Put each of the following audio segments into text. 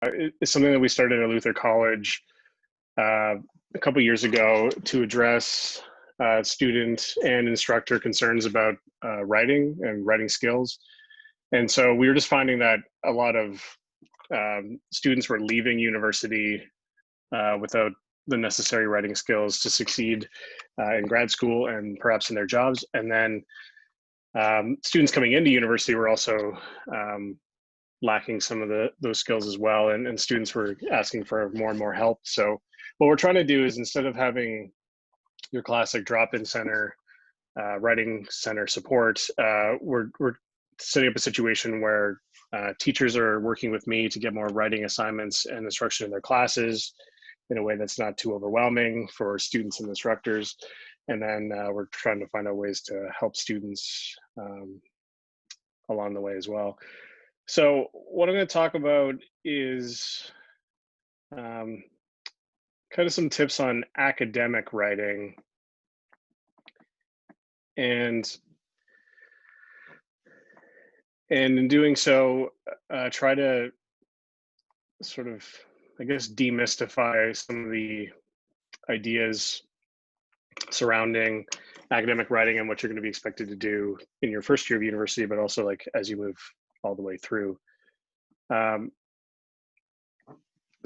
It's something that we started at Luther College a couple years ago to address student and instructor concerns about writing and writing skills. And so we were just finding that a lot of students were leaving university without the necessary writing skills to succeed in grad school and perhaps in their jobs. And then students coming into university were also lacking some of those skills as well, and students were asking for more and more help. So what we're trying to do is, instead of having your classic drop-in center, writing center support, we're setting up a situation where teachers are working with me to get more writing assignments and instruction in their classes in a way that's not too overwhelming for students and instructors. And then we're trying to find out ways to help students along the way as well. So what I'm going to talk about is kind of some tips on academic writing, and in doing so, try to sort of, I guess, demystify some of the ideas surrounding academic writing and what you're going to be expected to do in your first year of university, but also like as you move all the way through.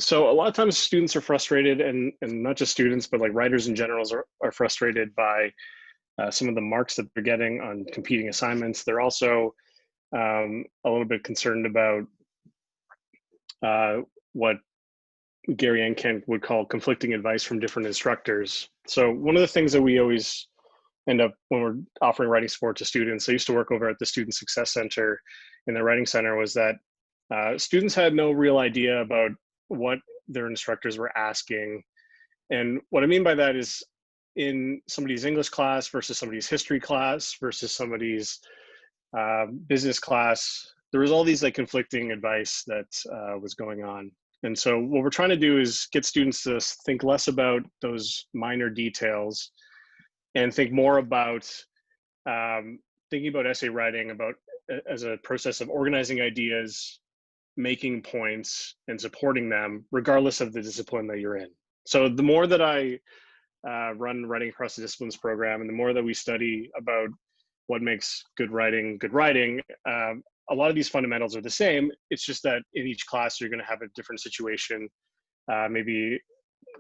So a lot of times students are frustrated, and not just students, but like writers in general are frustrated by some of the marks that they're getting on competing assignments. They're also a little bit concerned about what Gary and Kent would call conflicting advice from different instructors. So one of the things that we always end up when we're offering writing support to students, I used to work over at the Student Success Center in the Writing Center, was that students had no real idea about what their instructors were asking. And what I mean by that is, in somebody's English class versus somebody's history class versus somebody's business class, there was all these like conflicting advice that was going on. And so what we're trying to do is get students to think less about those minor details and think more about thinking about essay writing about as a process of organizing ideas, making points, and supporting them regardless of the discipline that you're in. So the more that I run Writing Across the Disciplines program, and the more that we study about what makes good writing, a lot of these fundamentals are the same. It's just that in each class, you're going to have a different situation, maybe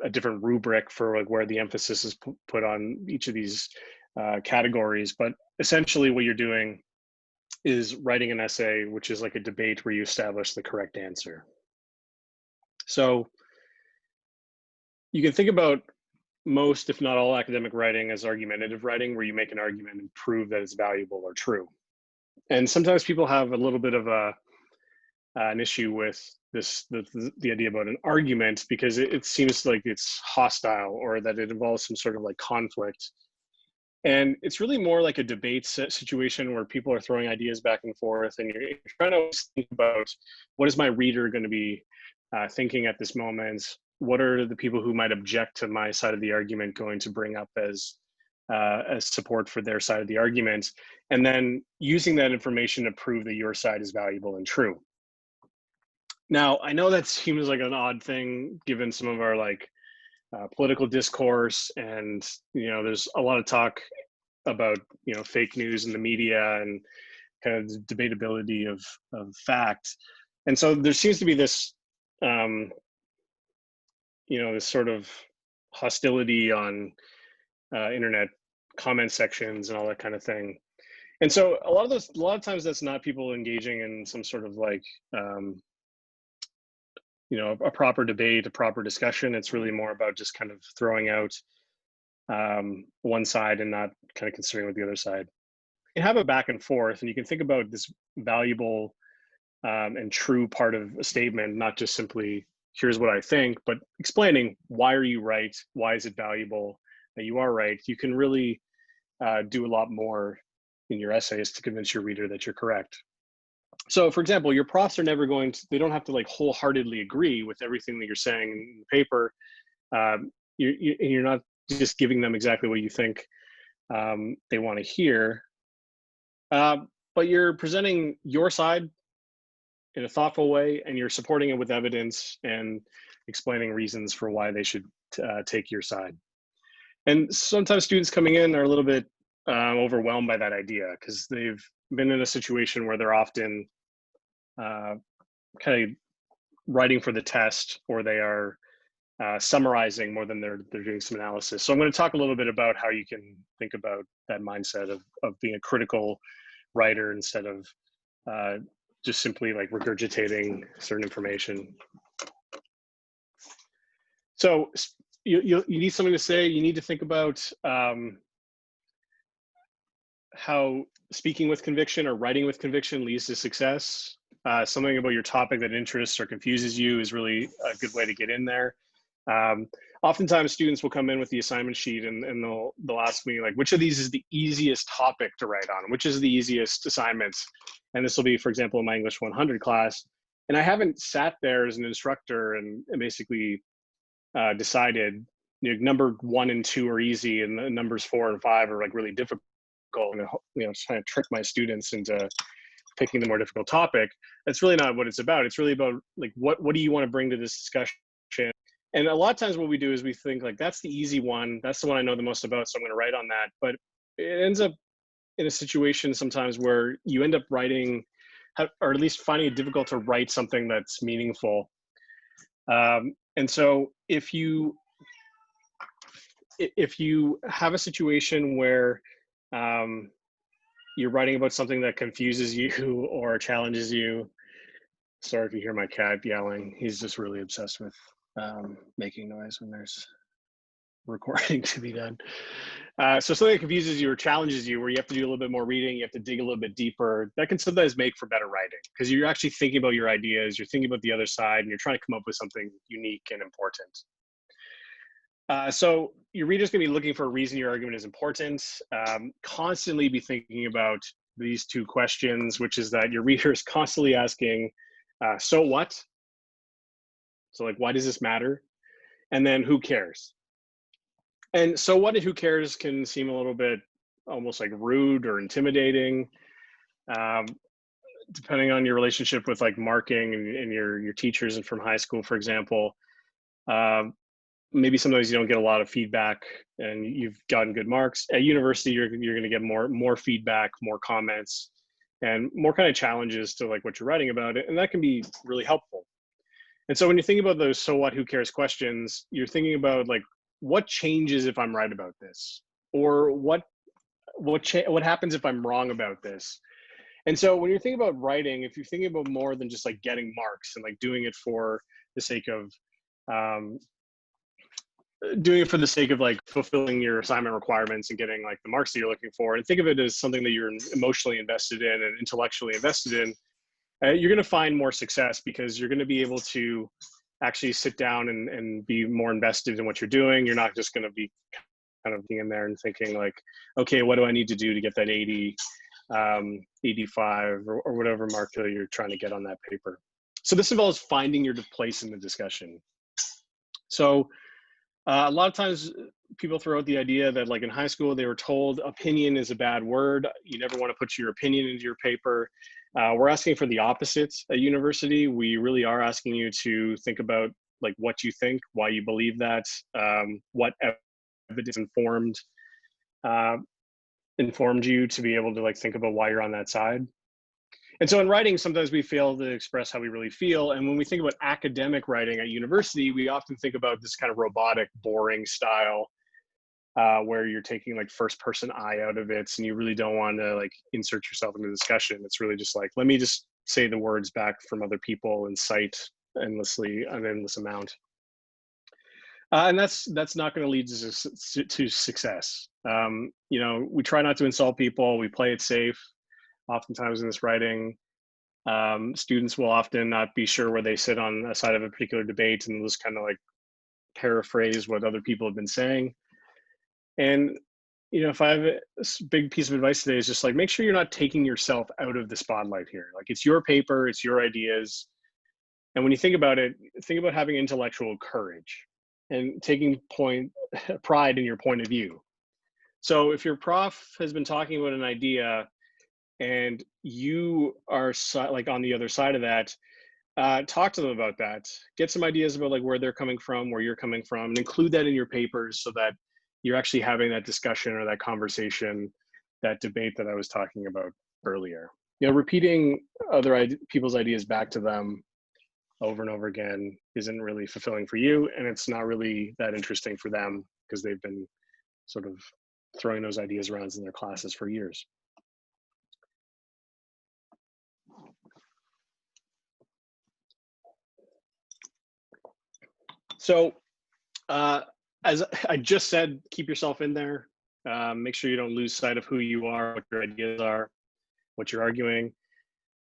a different rubric for like where the emphasis is put on each of these categories. But essentially what you're doing is writing an essay, which is like a debate where you establish the correct answer. So you can think about most, if not all, academic writing as argumentative writing, where you make an argument and prove that it's valuable or true. And sometimes people have a little bit of an issue with the idea about an argument, because it seems like it's hostile or that it involves some sort of like conflict. And it's really more like a debate situation where people are throwing ideas back and forth, and you're trying to think about, what is my reader going to be thinking at this moment? What are the people who might object to my side of the argument going to bring up as support for their side of the argument? And then using that information to prove that your side is valuable and true. Now, I know that seems like an odd thing given some of our like political discourse, and there's a lot of talk about fake news in the media and kind of the debatability of fact. And so there seems to be this this sort of hostility on internet comment sections and all that kind of thing. And so a lot of times that's not people engaging in some sort of like a proper debate, a proper discussion. It's really more about just kind of throwing out one side and not kind of considering what the other side. You can have a back and forth, and you can think about this valuable and true part of a statement, not just simply, here's what I think, but explaining why are you right, why is it valuable that you are right. You can really do a lot more in your essays to convince your reader that you're correct. So for example, your profs are never they don't have to like wholeheartedly agree with everything that you're saying in the paper. You're not just giving them exactly what you think they want to hear, but you're presenting your side in a thoughtful way, and you're supporting it with evidence and explaining reasons for why they should take your side. And sometimes students coming in are a little bit overwhelmed by that idea because they've been in a situation where they're often kind of writing for the test, or they are summarizing more than they're doing some analysis. So I'm going to talk a little bit about how you can think about that mindset of being a critical writer instead of just simply like regurgitating certain information. So you need something to say. You need to think about how speaking with conviction or writing with conviction leads to success. Something about your topic that interests or confuses you is really a good way to get in there. Oftentimes students will come in with the assignment sheet and they'll ask me like, which of these is the easiest topic to write on? Which is the easiest assignment? And this will be, for example, in my English 100 class. And I haven't sat there as an instructor and basically decided, number 1 and 2 are easy and the numbers 4 and 5 are like really difficult, and trying to trick my students into picking the more difficult topic. That's really not what it's about. It's really about like, what do you want to bring to this discussion? And a lot of times what we do is we think like, that's the easy one. That's the one I know the most about, so I'm going to write on that. But it ends up in a situation sometimes where you end up writing, or at least finding it difficult to write something that's meaningful. And so if you have a situation where you're writing about something that confuses you or challenges you, sorry if you hear my cat yelling. He's just really obsessed with making noise when there's recording to be done. So something that confuses you or challenges you, where you have to do a little bit more reading, you have to dig a little bit deeper, that can sometimes make for better writing, because you're actually thinking about your ideas, you're thinking about the other side, and you're trying to come up with something unique and important. So your reader's going to be looking for a reason your argument is important. Constantly be thinking about these 2 questions, which is that your reader is constantly asking, so what? So like, why does this matter? And then who cares? And so what and who cares can seem a little bit almost like rude or intimidating, depending on your relationship with like marking and your teachers and from high school, for example. Maybe sometimes you don't get a lot of feedback and you've gotten good marks. At university, you're going to get more feedback, more comments, and more kind of challenges to like what you're writing about it. And that can be really helpful. And so when you think about those so what, who cares questions, you're thinking about like, what changes if I'm right about this? Or what happens if I'm wrong about this? And so when you're thinking about writing, if you're thinking about more than just like getting marks and like doing it for the sake of like fulfilling your assignment requirements and getting like the marks that you're looking for, and think of it as something that you're emotionally invested in and intellectually invested in, you're going to find more success, because you're going to be able to actually sit down and be more invested in what you're doing. You're not just going to be kind of being in there and thinking like, okay, what do I need to do to get that 80, 85 or whatever mark that you're trying to get on that paper. So this involves finding your place in the discussion. So a lot of times people throw out the idea that like in high school, they were told opinion is a bad word. You never want to put your opinion into your paper. We're asking for the opposite at university. We really are asking you to think about like what you think, why you believe that, what evidence informed you to be able to like think about why you're on that side. And so in writing, sometimes we fail to express how we really feel. And when we think about academic writing at university, we often think about this kind of robotic, boring style where you're taking like first person I out of it, and you really don't want to like insert yourself into the discussion. It's really just like, let me just say the words back from other people and cite endlessly an endless amount. And that's not going to lead to success. We try not to insult people. We play it safe. Oftentimes in this writing, students will often not be sure where they sit on a side of a particular debate, and they'll just kind of like paraphrase what other people have been saying. And if I have a big piece of advice today, is just like, make sure you're not taking yourself out of the spotlight here. Like, it's your paper, it's your ideas. And when you think about it, think about having intellectual courage and taking pride in your point of view. So if your prof has been talking about an idea and you are like on the other side of that, talk to them about that. Get some ideas about like where they're coming from, where you're coming from, and include that in your papers so that you're actually having that discussion or that conversation, that debate that I was talking about earlier. You know, repeating people's ideas back to them over and over again isn't really fulfilling for you, and it's not really that interesting for them because they've been sort of throwing those ideas around in their classes for years. So, as I just said, keep yourself in there. Make sure you don't lose sight of who you are, what your ideas are, what you're arguing.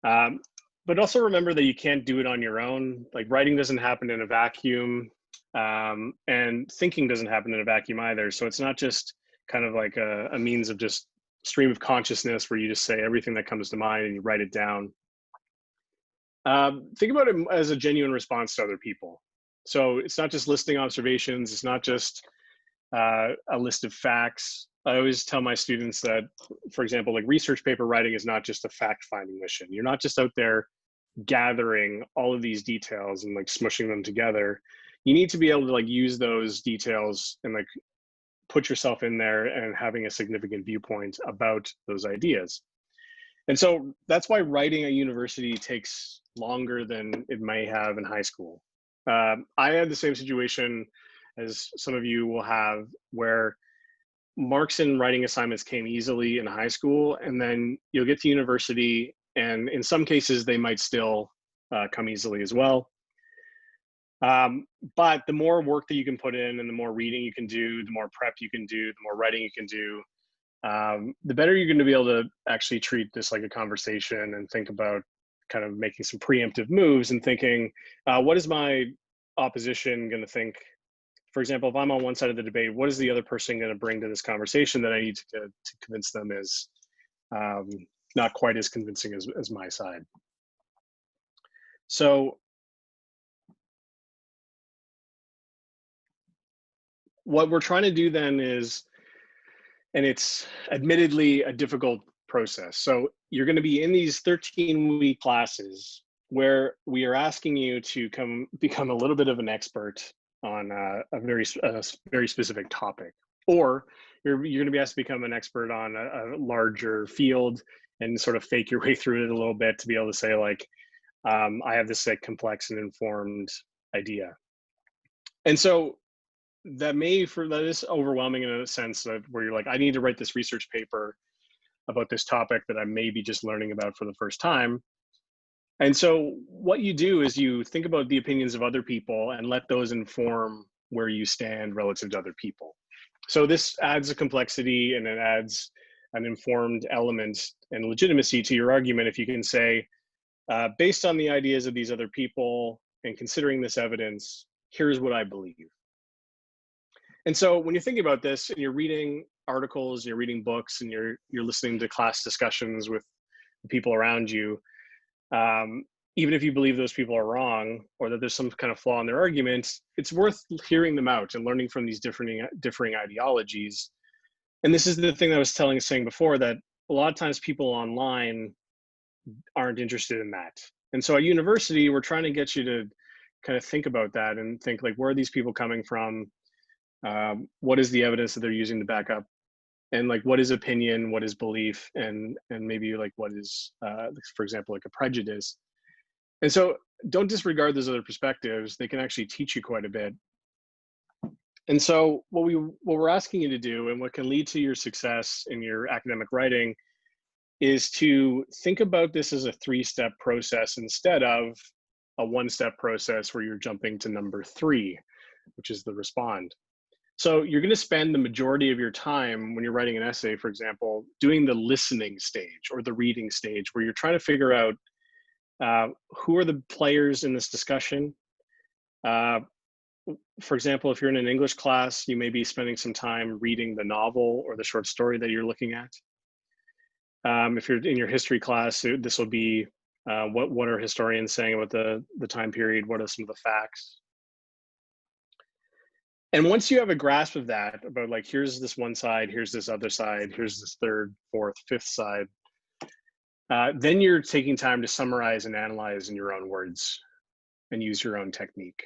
Um, but also remember that you can't do it on your own. Like writing doesn't happen in a vacuum, and thinking doesn't happen in a vacuum either. So it's not just kind of like a means of just stream of consciousness where you just say everything that comes to mind and you write it down. Think about it as a genuine response to other people. So it's not just listing observations. It's not just a list of facts. I always tell my students that, for example, like research paper writing is not just a fact-finding mission. You're not just out there gathering all of these details and like smushing them together. You need to be able to like use those details and like put yourself in there and having a significant viewpoint about those ideas. And so that's why writing at university takes longer than it may have in high school. I had the same situation as some of you will have, where marks in writing assignments came easily in high school, and then you'll get to university, and in some cases they might still come easily as well. But the more work that you can put in and the more reading you can do, the more prep you can do, the more writing you can do, the better you're going to be able to actually treat this like a conversation and think about kind of making some preemptive moves and thinking, what is my opposition going to think? For example, if I'm on one side of the debate, what is the other person going to bring to this conversation that I need to convince them is not quite as convincing as my side? So what we're trying to do then is, and it's admittedly a difficult process. So you're going to be in these 13-week classes where we are asking you to become a little bit of an expert on a very specific topic, or you're going to be asked to become an expert on a larger field and sort of fake your way through it a little bit to be able to say like, I have this like complex and informed idea. And so that is overwhelming in a sense that where you're like, I need to write this research paper about this topic that I may be just learning about for the first time. And so what you do is you think about the opinions of other people and let those inform where you stand relative to other people. So this adds a complexity and it adds an informed element and legitimacy to your argument if you can say, based on the ideas of these other people and considering this evidence, here's what I believe. And so when you're thinking about this and you're reading articles, you're reading books, and you're listening to class discussions with the people around you, even if you believe those people are wrong or that there's some kind of flaw in their arguments, it's worth hearing them out and learning from these differing ideologies. And this is the thing that I was saying before, that a lot of times people online aren't interested in that. And so at university, we're trying to get you to kind of think about that and think like, where are these people coming from? What is the evidence that they're using to back up, and like what is opinion, what is belief, and maybe like what is for example like a prejudice. And so don't disregard those other perspectives. They can actually teach you quite a bit. And so what we're asking you to do, and what can lead to your success in your academic writing, is to think about this as a 3-step process instead of a 1-step process where you're jumping to number 3, which is the respond. So you're going to spend the majority of your time when you're writing an essay, for example, doing the listening stage or the reading stage, where you're trying to figure out who are the players in this discussion. For example, if you're in an English class, you may be spending some time reading the novel or the short story that you're looking at. If you're in your history class, this will be what are historians saying about the time period? What are some of the facts? And once you have a grasp of that, about like, here's this one side, here's this other side, here's this third, fourth, fifth side, Then you're taking time to summarize and analyze in your own words and use your own technique.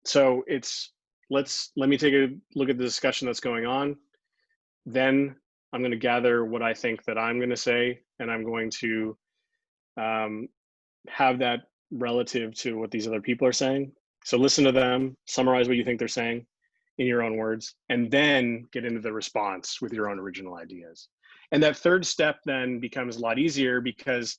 So it's, let me take a look at the discussion that's going on. Then I'm going to gather what I think that I'm going to say, and I'm going to have that relative to what these other people are saying. So listen to them, summarize what you think they're saying in your own words, and then get into the response with your own original ideas. And that third step then becomes a lot easier, because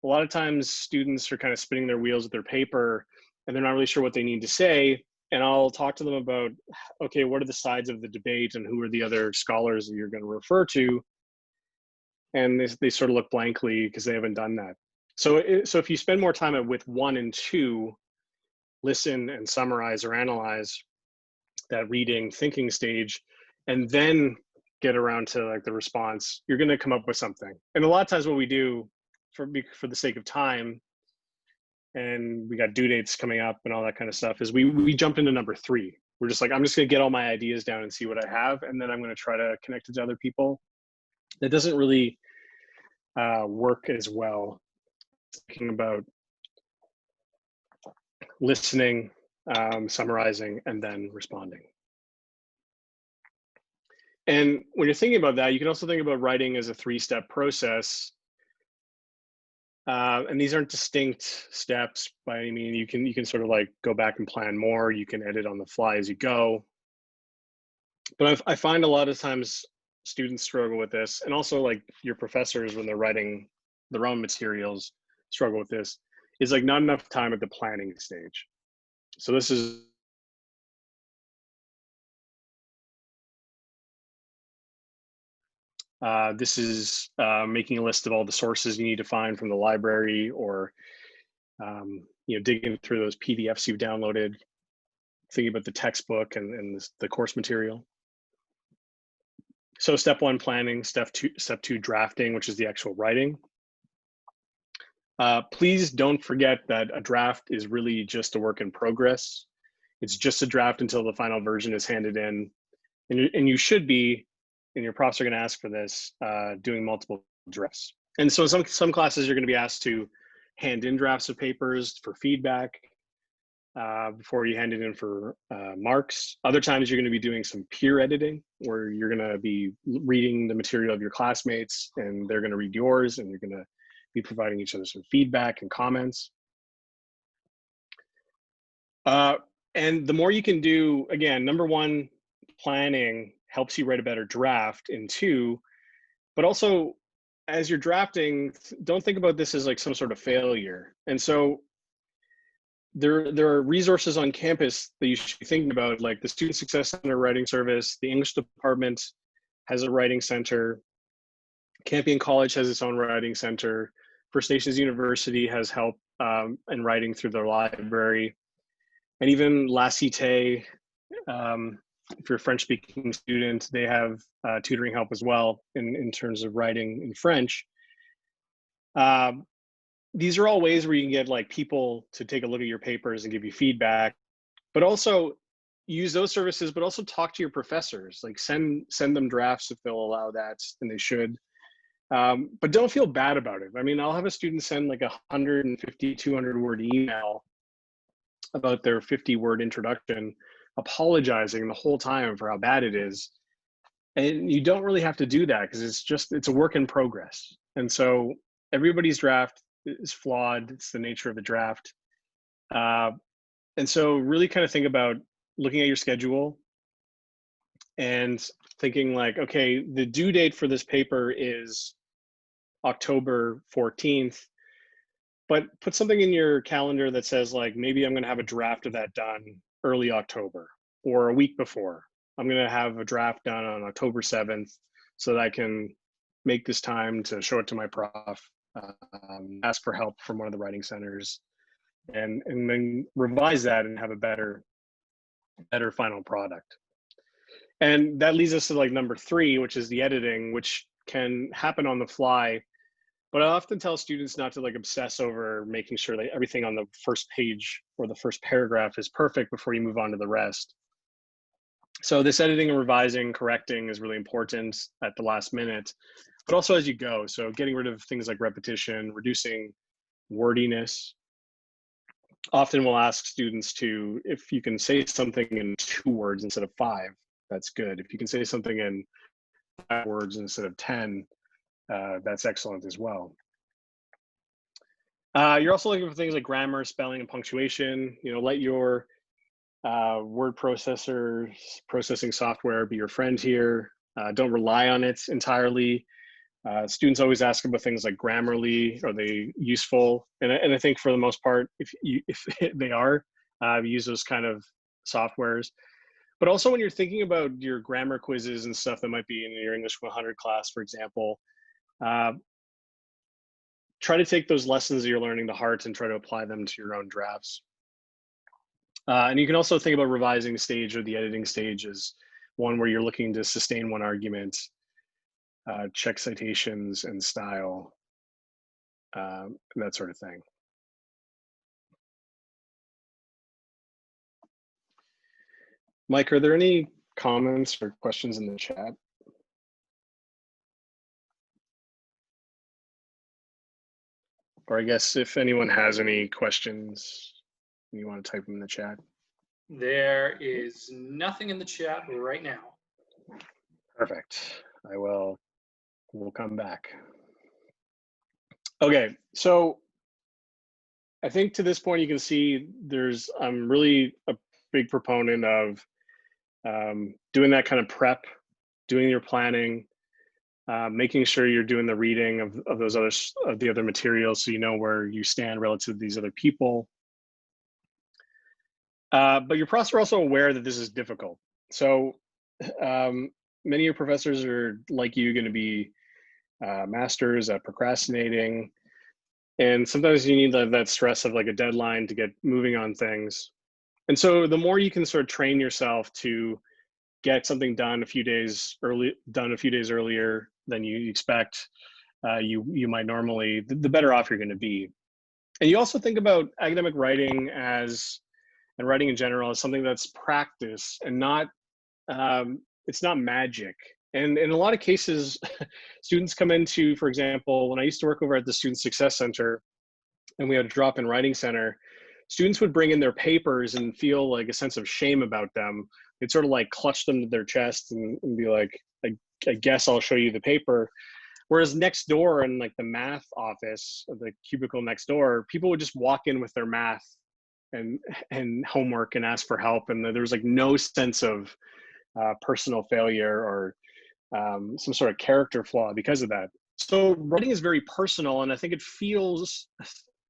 a lot of times students are kind of spinning their wheels with their paper and they're not really sure what they need to say. And I'll talk to them about, okay, what are the sides of the debate and who are the other scholars that you're going to refer to? And they sort of look blankly because they haven't done that. So if you spend more time with 1 and 2, listen and summarize or analyze that reading, thinking stage, and then get around to like the response, you're going to come up with something. And a lot of times what we do for the sake of time, and we got due dates coming up and all that kind of stuff, is we jump into number 3. We're just like, I'm just going to get all my ideas down and see what I have, and then I'm going to try to connect it to other people. That doesn't really work as well. Thinking about listening, summarizing, and then responding. And when you're thinking about that, you can also think about writing as a 3-step process. And these aren't distinct steps by any means. You can sort of like go back and plan more. You can edit on the fly as you go. But I find a lot of times students struggle with this, and also like your professors when they're writing their own materials struggle with this, is like not enough time at the planning stage. So this is making a list of all the sources you need to find from the library, or digging through those PDFs you've downloaded, thinking about the textbook and the course material. So step 1, planning. Step two, drafting, which is the actual writing. Please don't forget that a draft is really just a work in progress. It's just a draft until the final version is handed in. And you should be, and your profs are going to ask for this, doing multiple drafts. And so some classes you're going to be asked to hand in drafts of papers for feedback before you hand it in for marks. Other times you're going to be doing some peer editing, where you're going to be reading the material of your classmates and they're going to read yours, and you're going to be providing each other some feedback and comments. And the more you can do, again, number 1, planning helps you write a better draft. And 2, but also as you're drafting, don't think about this as like some sort of failure. And so there are resources on campus that you should be thinking about, like the Student Success Center Writing Service, the English department has a writing center, Campion College has its own writing center, First Nations University has help in writing through their library, and even La Cité, if you're a French-speaking student, they have tutoring help as well in terms of writing in French. These are all ways where you can get like people to take a look at your papers and give you feedback, but also use those services, but also talk to your professors, like send them drafts if they'll allow that, and they should. But don't feel bad about it. I mean, I'll have a student send like 150, 200-word email about their 50-word introduction, apologizing the whole time for how bad it is. And you don't really have to do that, because it's a work in progress. And so everybody's draft is flawed. It's the nature of the draft. And so really kind of think about looking at your schedule and thinking like, okay, the due date for this paper is October 14th, but put something in your calendar that says like, maybe I'm going to have a draft of that done early October, or a week before. I'm going to have a draft done on October 7th so that I can make this time to show it to my prof, ask for help from one of the writing centers, and then revise that and have a better final product. And that leads us to like number 3, which is the editing, which can happen on the fly. But I often tell students not to like obsess over making sure that everything on the first page or the first paragraph is perfect before you move on to the rest. So this editing and revising, correcting is really important at the last minute. but also as you go. So getting rid of things like repetition, reducing wordiness. Often we'll ask students to, if you can say something in 2 words instead of 5, that's good. If you can say something in 5 words instead of 10, that's excellent as well. You're also looking for things like grammar, spelling, and punctuation. Let your word processing software be your friend here. Don't rely on it entirely. Students always ask about things like Grammarly. Are they useful? And I think for the most part, if they are, use those kind of softwares. But also when you're thinking about your grammar quizzes and stuff that might be in your English 100 class, for example, try to take those lessons that you're learning to heart and try to apply them to your own drafts. And you can also think about revising stage or the editing stage as one where you're looking to sustain one argument, check citations and style, that sort of thing. Mike, are there any comments or questions in the chat? Or I guess if anyone has any questions, you want to type them in the chat. There is nothing in the chat right now. Perfect. We'll come back. Okay, so I think to this point you can see I'm really a big proponent of doing that kind of prep, doing your planning, making sure you're doing the reading of the other materials so you know where you stand relative to these other people. But you're also aware that this is difficult. So many of your professors are, like you, going to be masters at procrastinating. And sometimes you need that stress of like a deadline to get moving on things. And so the more you can sort of train yourself to get something done a few days earlier than you expect, you might normally, the better off you're going to be. And you also think about academic writing and writing in general as something that's practice and not, it's not magic. And in a lot of cases, students come into, for example, when I used to work over at the Student Success Center and we had a drop-in writing center, students would bring in their papers and feel like a sense of shame about them. They'd sort of like clutch them to their chest and be like, I guess I'll show you the paper. Whereas next door in like the math office, or the cubicle next door, people would just walk in with their math and homework and ask for help. And there was like no sense of personal failure or some sort of character flaw because of that. So writing is very personal, and I think it feels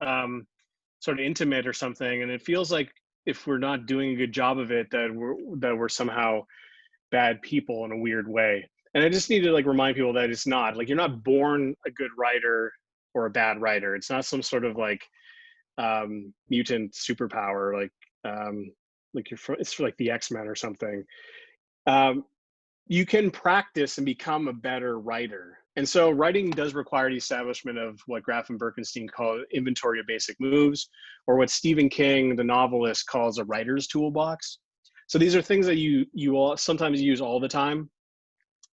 sort of intimate or something. And it feels like if we're not doing a good job of it, that we're somehow bad people in a weird way. And I just need to like remind people that it's not. Like, you're not born a good writer or a bad writer. It's not some sort of like mutant superpower, like it's like the X-Men or something. You can practice and become a better writer. And so writing does require the establishment of what Graff and Birkenstein call inventory of basic moves, or what Stephen King, the novelist, calls a writer's toolbox. So these are things that you sometimes use all the time.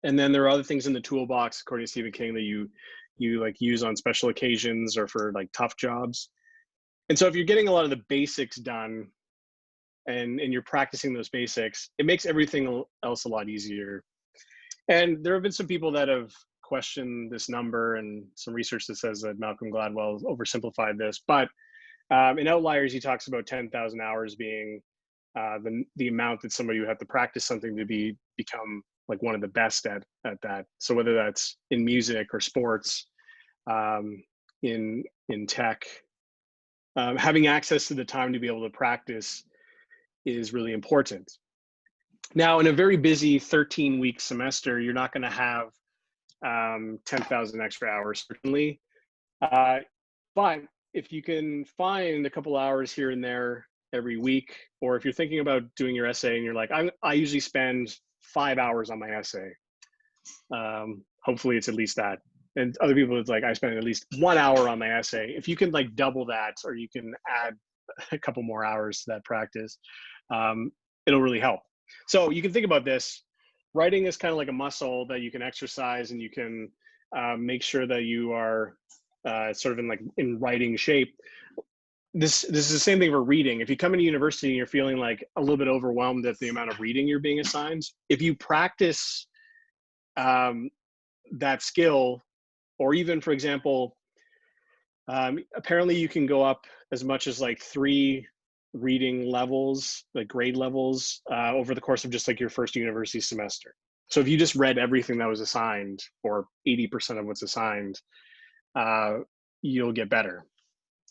And then there are other things in the toolbox, according to Stephen King, that you like use on special occasions or for like tough jobs. And so if you're getting a lot of the basics done and you're practicing those basics, it makes everything else a lot easier. And there have been some people that have questioned this number, and some research that says that Malcolm Gladwell oversimplified this. But in Outliers, he talks about 10,000 hours being the amount that somebody would have to practice something to become like one of the best at that. So whether that's in music or sports, in tech, having access to the time to be able to practice is really important. Now, in a very busy 13-week semester, you're not going to have 10,000 extra hours, certainly. But if you can find a couple hours here and there every week, or if you're thinking about doing your essay and you're like, I usually spend 5 hours on my essay. Hopefully it's at least that. And other people, it's like, I spend at least 1 hour on my essay. If you can like double that, or you can add a couple more hours to that practice, it'll really help. So you can think about this. Writing is kind of like a muscle that you can exercise, and you can make sure that you are sort of in writing shape. This is the same thing for reading. If you come into university and you're feeling like a little bit overwhelmed at the amount of reading you're being assigned, if you practice that skill, or even, for example, apparently you can go up as much as like 3 reading levels, like grade levels, over the course of just like your first university semester. So if you just read everything that was assigned, or 80% of what's assigned, you'll get better.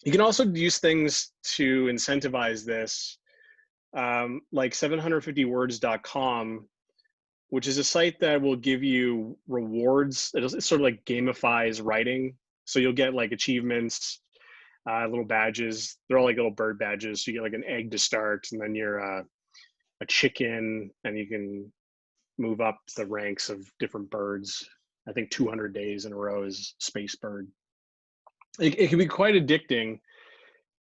You can also use things to incentivize this, like 750words.com, which is a site that will give you rewards. It sort of like gamifies writing. So you'll get like achievements, little badges. They're all like little bird badges. So you get like an egg to start, and then you're a chicken, and you can move up the ranks of different birds. I think 200 days in a row is space bird. It can be quite addicting.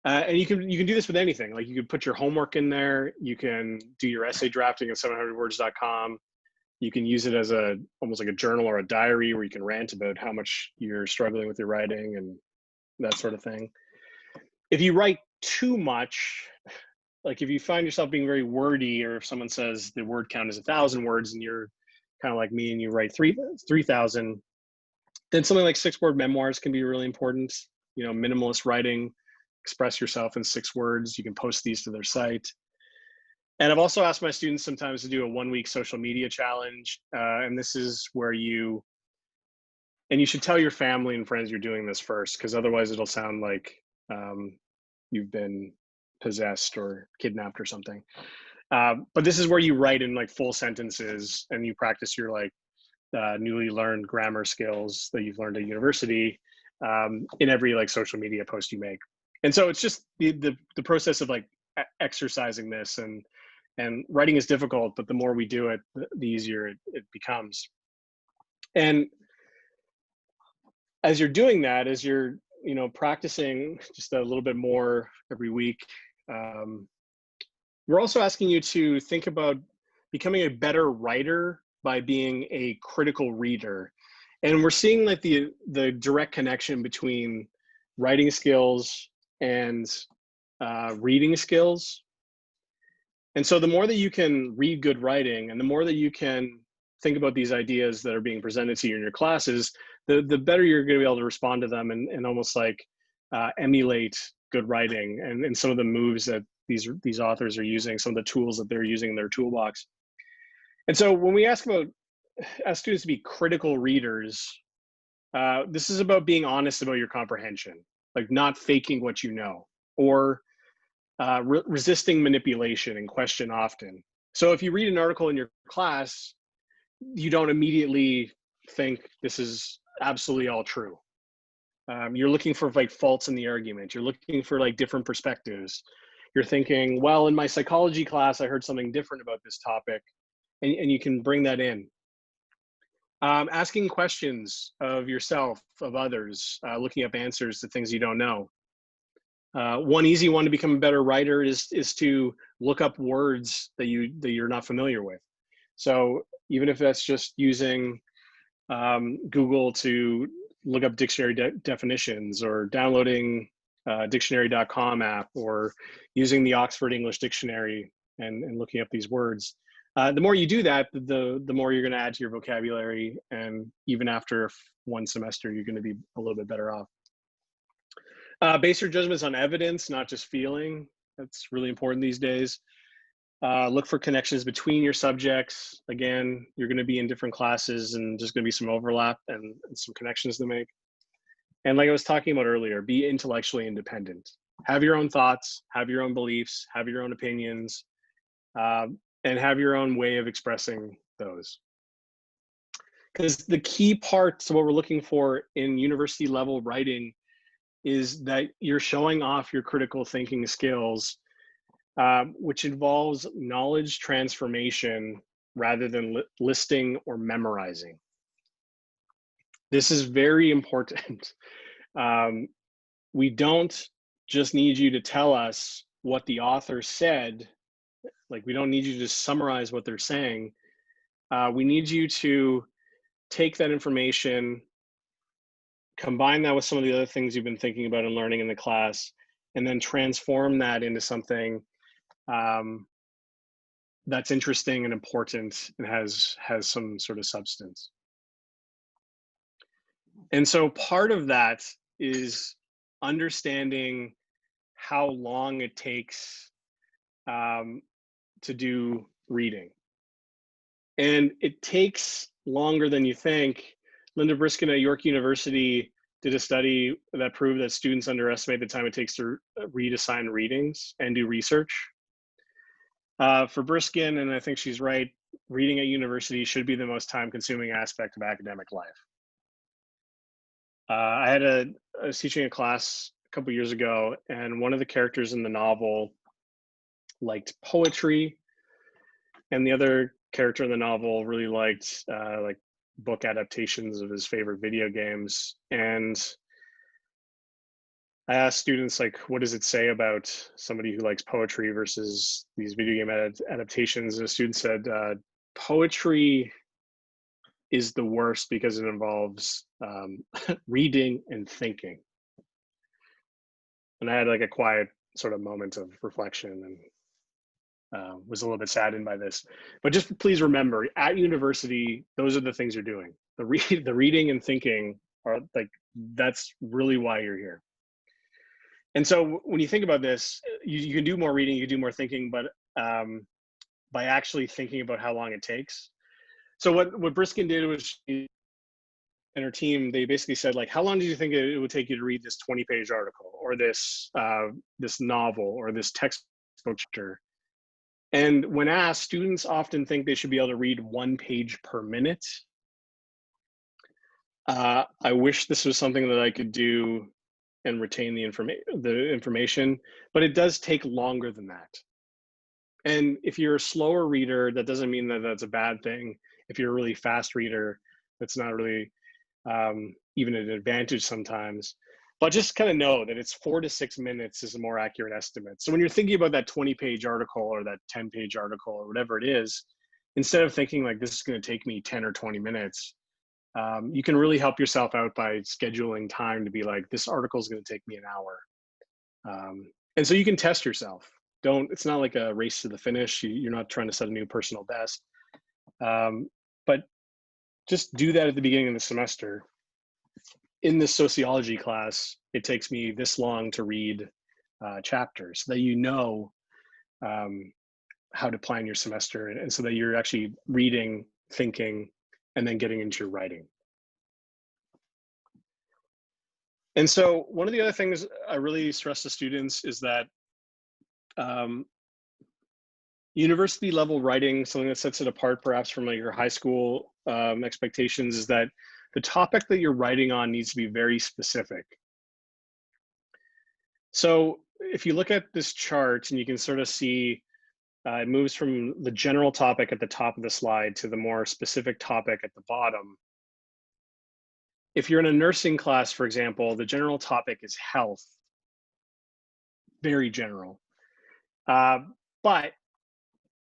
And you can do this with anything. Like you can put your homework in there. You can do your essay drafting at 700words.com. You can use it as almost like a journal or a diary, where you can rant about how much you're struggling with your writing and that sort of thing. If you write too much, like if you find yourself being very wordy, or if someone says the word count is 1,000 words and you're kind of like me and you write 3,000, then something like 6-word memoirs can be really important. You know, minimalist writing, express yourself in 6 words. You can post these to their site. And I've also asked my students sometimes to do a 1-week social media challenge. And this is where you should tell your family and friends you're doing this first, because otherwise it'll sound like you've been possessed or kidnapped or something. But this is where you write in like full sentences, and you practice your like newly learned grammar skills that you've learned at university in every like social media post you make. And so it's just the process of like exercising this, and writing is difficult, but the more we do it, the easier it becomes. And as you're doing that, as you're, practicing just a little bit more every week, we're also asking you to think about becoming a better writer by being a critical reader. And we're seeing like the direct connection between writing skills and reading skills. And so the more that you can read good writing, and the more that you can think about these ideas that are being presented to you in your classes, the better you're going to be able to respond to them, and almost like emulate good writing and some of the moves that these authors are using, some of the tools that they're using in their toolbox. And so when we ask students to be critical readers, this is about being honest about your comprehension, like not faking what you know, or resisting manipulation and question often. So if you read an article in your class, you don't immediately think this is absolutely all true. You're looking for like faults in the argument. You're looking for like different perspectives. You're thinking, well, in my psychology class, I heard something different about this topic, and you can bring that in. Asking questions of yourself, of others, looking up answers to things you don't know. One easy one to become a better writer is to look up words that you're not familiar with. So even if that's just using Google to look up dictionary definitions, or downloading dictionary.com app, or using the Oxford English Dictionary and looking up these words. The more you do that, the more you're going to add to your vocabulary, and even after one semester, you're going to be a little bit better off. Base your judgments on evidence, not just feeling. That's really important these days. Look for connections between your subjects. Again, you're going to be in different classes, and there's going to be some overlap and some connections to make. And like I was talking about earlier, be intellectually independent. Have your own thoughts, have your own beliefs, have your own opinions, and have your own way of expressing those. Because the key parts of what we're looking for in university level writing is that you're showing off your critical thinking skills, which involves knowledge transformation rather than listing or memorizing. This is very important. We don't just need you to tell us what the author said. Like, we don't need you to summarize what they're saying. We need you to take that information combine that with some of the other things you've been thinking about and learning in the class, and then transform that into something um, that's interesting and important and has some sort of substance. And so part of that is understanding how long it takes um, to do reading. And it takes longer than you think. Linda Briskin at York University did a study that proved that students underestimate the time it takes to read assigned readings and do research. For Briskin, and I think she's right, reading at university should be the most time-consuming aspect of academic life. I was teaching a class a couple years ago, and one of the characters in the novel liked poetry, and the other character in the novel really liked like book adaptations of his favorite video games. And I asked students, like, what does it say about somebody who likes poetry versus these video game adaptations? And a student said, poetry is the worst because it involves reading and thinking. And I had like a quiet sort of moment of reflection and was a little bit saddened by this. But just please remember, at university, those are the things you're doing. The reading and thinking are like, that's really why you're here. And so when you think about this, you can do more reading, you can do more thinking, but by actually thinking about how long it takes. So what Briskin did was, she and her team, they basically said, like, how long do you think it would take you to read this 20-page article or this this novel or this textbook chapter? And when asked, students often think they should be able to read 1 page per minute. I wish this was something that I could do and retain the information, but it does take longer than that. And if you're a slower reader, that doesn't mean that that's a bad thing. If you're a really fast reader, that's not really even an advantage sometimes. But just kind of know that it's 4 to 6 minutes is a more accurate estimate. So when you're thinking about that 20-page article or that 10-page article or whatever it is, instead of thinking like, this is going to take me 10 or 20 minutes, you can really help yourself out by scheduling time to be like, this article is going to take me an hour. And so you can test yourself. It's not like a race to the finish. You're not trying to set a new personal best. But just do that at the beginning of the semester. In this sociology class, it takes me this long to read chapters, so that you know how to plan your semester, and so that you're actually reading, thinking, and then getting into your writing. And so one of the other things I really stress to students is that university level writing, something that sets it apart perhaps from like your high school expectations, is that the topic that you're writing on needs to be very specific. So if you look at this chart, and you can sort of see it moves from the general topic at the top of the slide to the more specific topic at the bottom. If you're in a nursing class, for example, the general topic is health, very general. But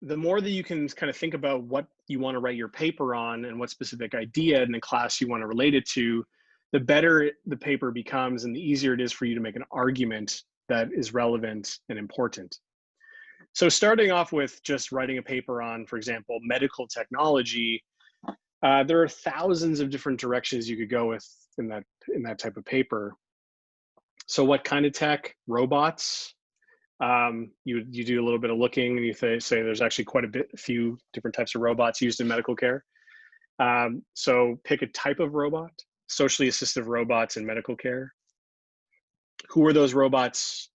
the more that you can kind of think about what you want to write your paper on and what specific idea in the class you want to relate it to, the better the paper becomes and the easier it is for you to make an argument that is relevant and important. So starting off with just writing a paper on, for example, medical technology, there are thousands of different directions you could go with in that type of paper. So what kind of tech? Robots. You do a little bit of looking, and you say there's actually quite a few different types of robots used in medical care. So pick a type of robot. Socially assistive robots in medical care. Who are those robots?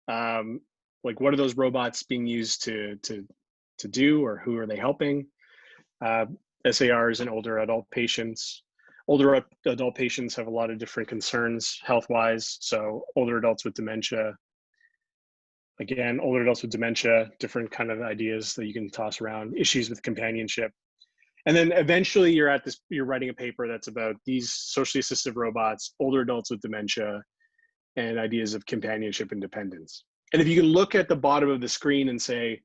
Like, what are those robots being used to do, or who are they helping? SARs in older adult patients. Older adult patients have a lot of different concerns health-wise. So older adults with dementia. Again, older adults with dementia, different kind of ideas that you can toss around. Issues with companionship. And then eventually you're writing a paper that's about these socially assistive robots, older adults with dementia, and ideas of companionship and dependence. And if you can look at the bottom of the screen and say,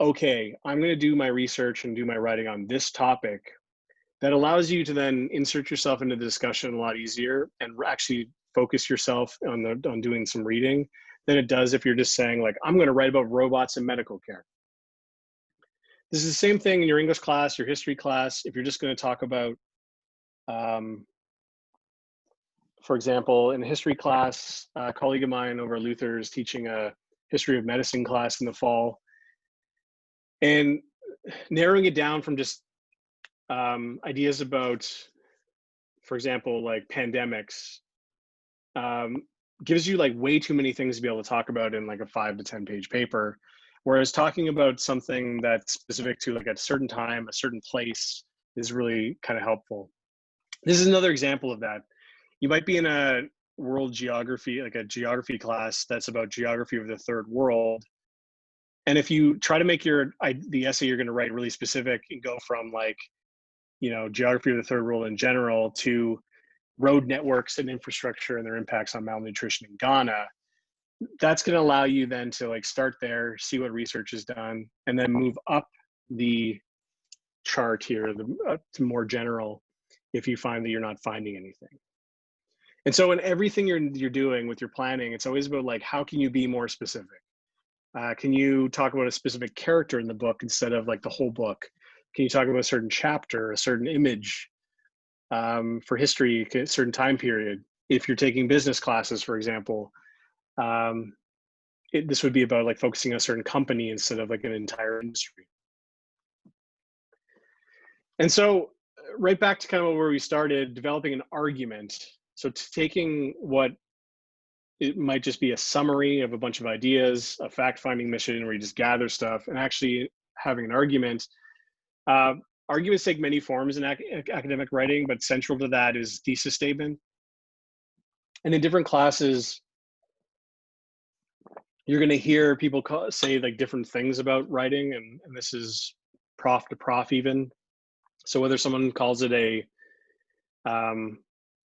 okay, I'm going to do my research and do my writing on this topic, That allows you to then insert yourself into the discussion a lot easier and actually focus yourself on doing some reading than it does if you're just saying like, I'm going to write about robots in medical care. This is the same thing in your English class, your history class. If you're just going to talk about, for example, in a history class, a colleague of mine over at Luther is teaching a history of medicine class in the fall, and narrowing it down from just ideas about, for example, like pandemics, gives you like way too many things to be able to talk about in like a 5 to 10 page paper. Whereas talking about something that's specific to like a certain time, a certain place is really kind of helpful. This is another example of that. You might be in a world geography, like a geography class that's about geography of the third world. And if you try to make the essay you're going to write really specific and go from like, geography of the third world in general to road networks and infrastructure and their impacts on malnutrition in Ghana, that's going to allow you then to like start there, see what research is done, and then move up the chart here to more general if you find that you're not finding anything. And so in everything you're doing with your planning, it's always about like, how can you be more specific? Can you talk about a specific character in the book instead of like the whole book? Can you talk about a certain chapter, a certain image? For history, a certain time period. If you're taking business classes, for example, this would be about like focusing on a certain company instead of like an entire industry. And so right back to kind of where we started, developing an argument. So taking what it might just be a summary of a bunch of ideas, a fact-finding mission where you just gather stuff, and actually having an argument. Arguments take many forms in academic writing, but central to that is thesis statement. And in different classes, you're going to hear people say like different things about writing, and this is prof to prof even. So whether someone calls it a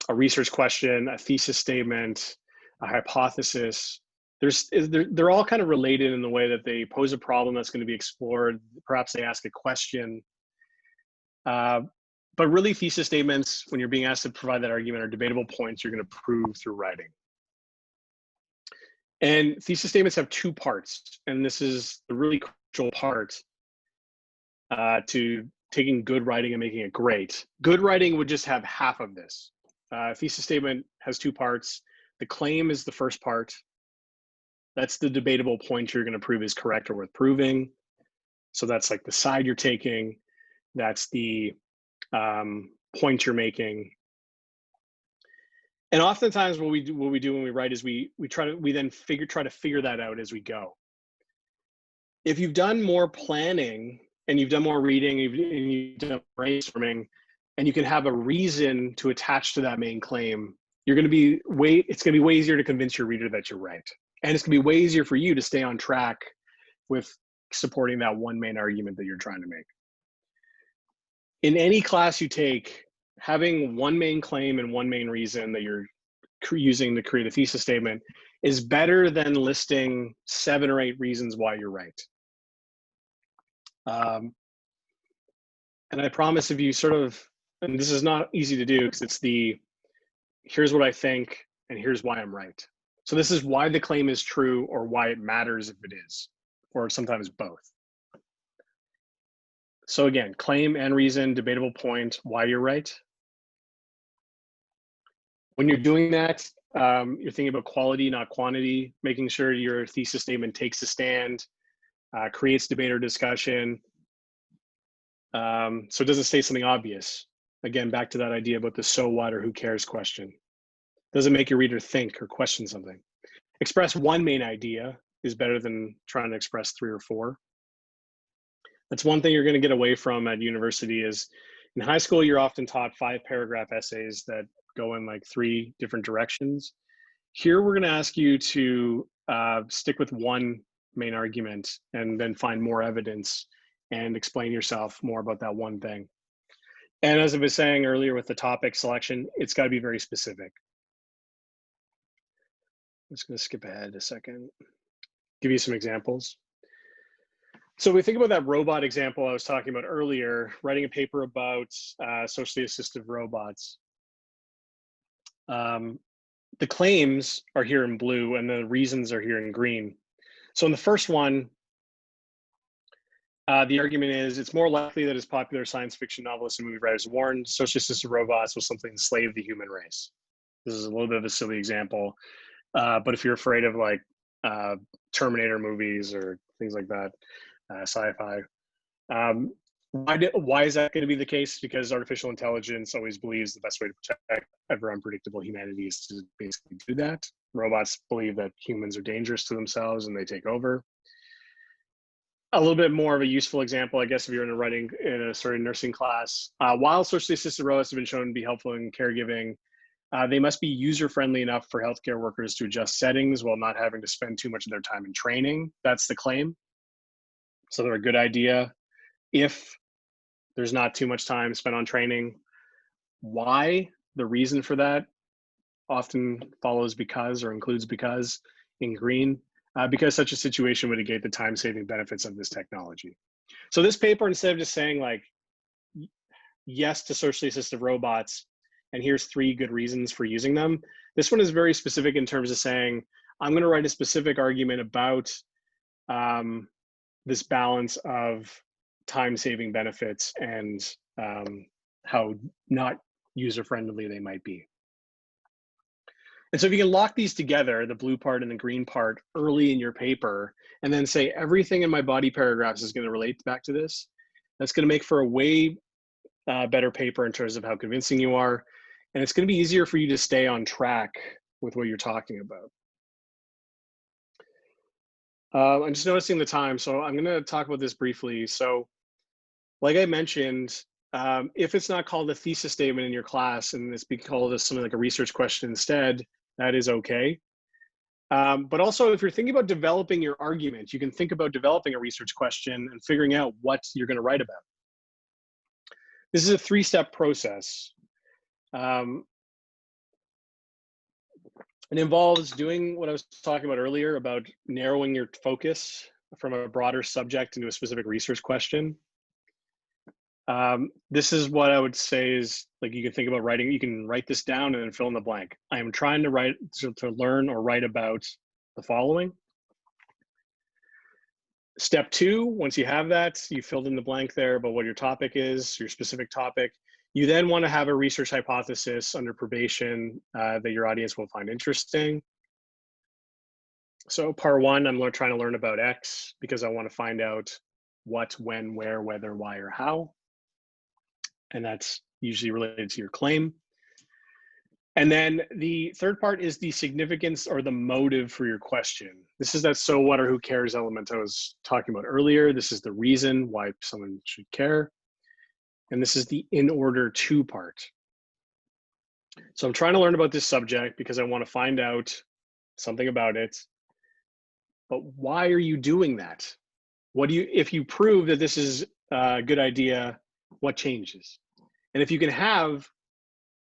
research question, a thesis statement, a hypothesis, they're all kind of related in the way that they pose a problem that's going to be explored. Perhaps they ask a question. But really, thesis statements, when you're being asked to provide that argument, are debatable points you're going to prove through writing. And thesis statements have two parts, and this is the really crucial part to taking good writing and making it great. Good writing would just have half of this. Thesis statement has two parts. The claim is the first part. That's the debatable point you're going to prove is correct or worth proving. So that's like the side you're taking. That's the point you're making. And oftentimes what we do when we write is we try to figure that out as we go. If you've done more planning and you've done more reading and you've done brainstorming, and you can have a reason to attach to that main claim, it's going to be way easier to convince your reader that you're right. And it's going to be way easier for you to stay on track with supporting that one main argument that you're trying to make. In any class you take, having one main claim and one main reason that you're using to create a thesis statement is better than listing 7 or 8 reasons why you're right. And I promise if you and this is not easy to do because it's here's what I think and here's why I'm right. So this is why the claim is true or why it matters if it is, or sometimes both. So again, claim and reason, debatable point, why you're right. When you're doing that, you're thinking about quality, not quantity, making sure your thesis statement takes a stand, creates debate or discussion, so it doesn't say something obvious. Again, back to that idea about the so what or who cares question. Doesn't make your reader think or question something. Express one main idea is better than trying to express 3 or 4. That's one thing you're going to get away from at university is in high school, you're often taught 5-paragraph essays that go in like 3 different directions. Here, we're going to ask you to stick with one main argument and then find more evidence and explain yourself more about that one thing. And as I was saying earlier with the topic selection, it's got to be very specific. I'm just going to skip ahead a second, give you some examples. So we think about that robot example I was talking about earlier, writing a paper about socially assistive robots. The claims are here in blue and the reasons are here in green. So in the first one, the argument is it's more likely that as popular science fiction novelists and movie writers warned, socially assistive robots was something to slave the human race. This is a little bit of a silly example, but if you're afraid of like Terminator movies or things like that, sci-fi, why is that going to be the case? Because artificial intelligence always believes the best way to protect ever unpredictable humanity is to basically do that. Robots believe that humans are dangerous to themselves and they take over. A little bit more of a useful example, I guess, if you're in a sort of nursing class, while socially assisted robots have been shown to be helpful in caregiving, they must be user-friendly enough for healthcare workers to adjust settings while not having to spend too much of their time in training. That's the claim. So they're a good idea if there's not too much time spent on training. Why? The reason for that often follows because or includes because in green, because such a situation would negate the time-saving benefits of this technology. So this paper, instead of just saying like, yes to socially assistive robots, and here's 3 good reasons for using them, this one is very specific in terms of saying, I'm gonna write a specific argument about this balance of time-saving benefits and how not user-friendly they might be. And so if you can lock these together, the blue part and the green part, early in your paper, and then say everything in my body paragraphs is going to relate back to this, that's going to make for a way better paper in terms of how convincing you are. And it's going to be easier for you to stay on track with what you're talking about. I'm just noticing the time, so I'm going to talk about this briefly. So like I mentioned, if it's not called a thesis statement in your class and it's being called as something like a research question instead, that is okay. But also, if you're thinking about developing your argument, you can think about developing a research question and figuring out what you're going to write about. This is a 3-step process. It involves doing what I was talking about earlier about narrowing your focus from a broader subject into a specific research question. This is what I would say is, like, you can think about writing, you can write this down and then fill in the blank. I am trying to learn or write about the following. Step 2, once you have that, you filled in the blank there about what your topic is, your specific topic. You then want to have a research hypothesis under probation that your audience will find interesting. So part 1, I'm trying to learn about X because I want to find out what, when, where, whether, why, or how. And that's usually related to your claim. And then the third part is the significance or the motive for your question. This is that so what or who cares element I was talking about earlier. This is the reason why someone should care. And this is the in order to part. So I'm trying to learn about this subject because I want to find out something about it. But why are you doing that? If you prove that this is a good idea, what changes? And if you can have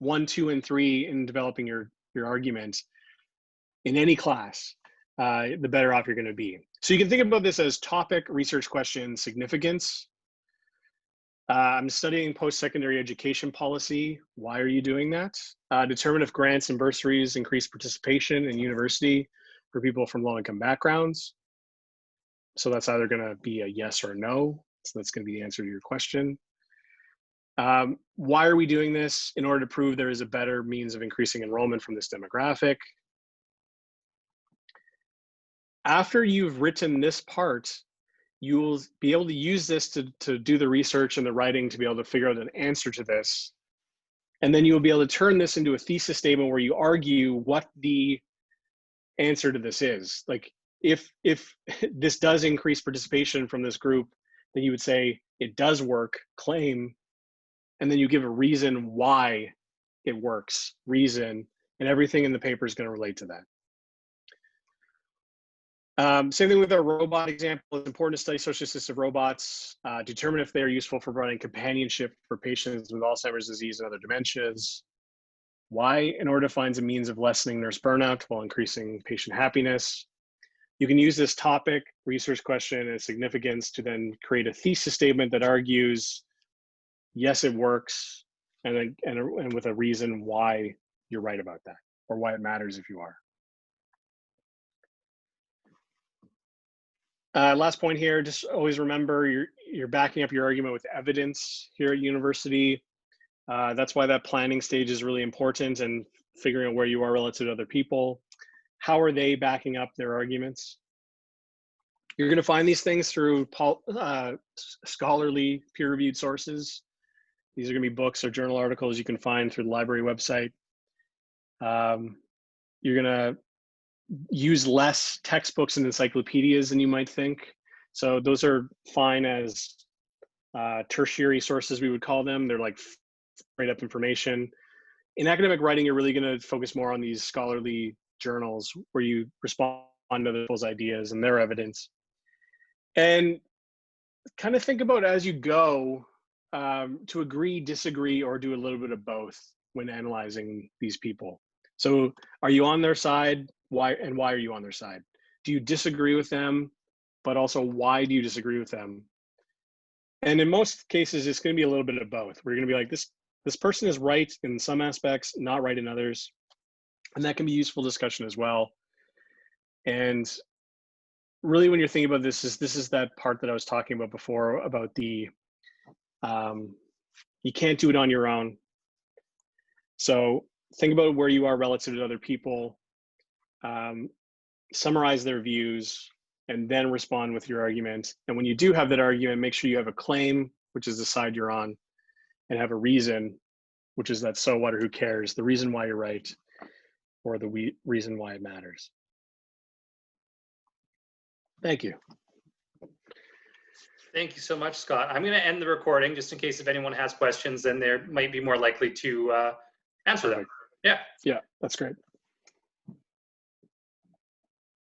1, 2, and 3 in developing your argument in any class, the better off you're going to be. So you can think about this as topic, research question, significance. I'm studying post-secondary education policy. Why are you doing that? Determine if grants and bursaries increase participation in university for people from low-income backgrounds. So that's either going to be a yes or a no. So that's going to be the answer to your question. Why are we doing this? In order to prove there is a better means of increasing enrollment from this demographic. After you've written this part, you'll be able to use this to do the research and the writing to be able to figure out an answer to this. And then you'll be able to turn this into a thesis statement where you argue what the answer to this is. Like if this does increase participation from this group, then you would say it does work, claim, and then you give a reason why it works, reason, and everything in the paper is going to relate to that. Same thing with our robot example. It's important to study socially assistive robots, determine if they are useful for providing companionship for patients with Alzheimer's disease and other dementias. Why? In order to find a means of lessening nurse burnout while increasing patient happiness. You can use this topic, research question, and significance to then create a thesis statement that argues, yes, it works, and with a reason why you're right about that, or why it matters if you are. Last point here, just always remember you're backing up your argument with evidence here at university. That's why that planning stage is really important, and figuring out where you are relative to other people. How are they backing up their arguments? You're going to find these things through scholarly peer-reviewed sources. These are going to be books or journal articles you can find through the library website. You're going to use less textbooks and encyclopedias than you might think. So those are fine as tertiary sources, we would call them. They're like straight up information. In academic writing, you're really going to focus more on these scholarly journals where you respond to those ideas and their evidence. And kind of think about as you go to agree, disagree, or do a little bit of both when analyzing these people. So are you on their side? Why are you on their side? Do you disagree with them? But also, why do you disagree with them? And in most cases, it's going to be a little bit of both. We're going to be like, this person is right in some aspects, not right in others. And that can be useful discussion as well. And really, when you're thinking about this is that part that I was talking about before about the, you can't do it on your own. So think about where you are relative to other people, summarize their views, and then respond with your argument. And when you do have that argument, make sure you have a claim, which is the side you're on, and have a reason, which is that so what or who cares, the reason why you're right, or the reason why it matters. Thank you. Thank you so much, Scott. I'm going to end the recording just in case if anyone has questions, then they might be more likely to answer them. Yeah, that's great.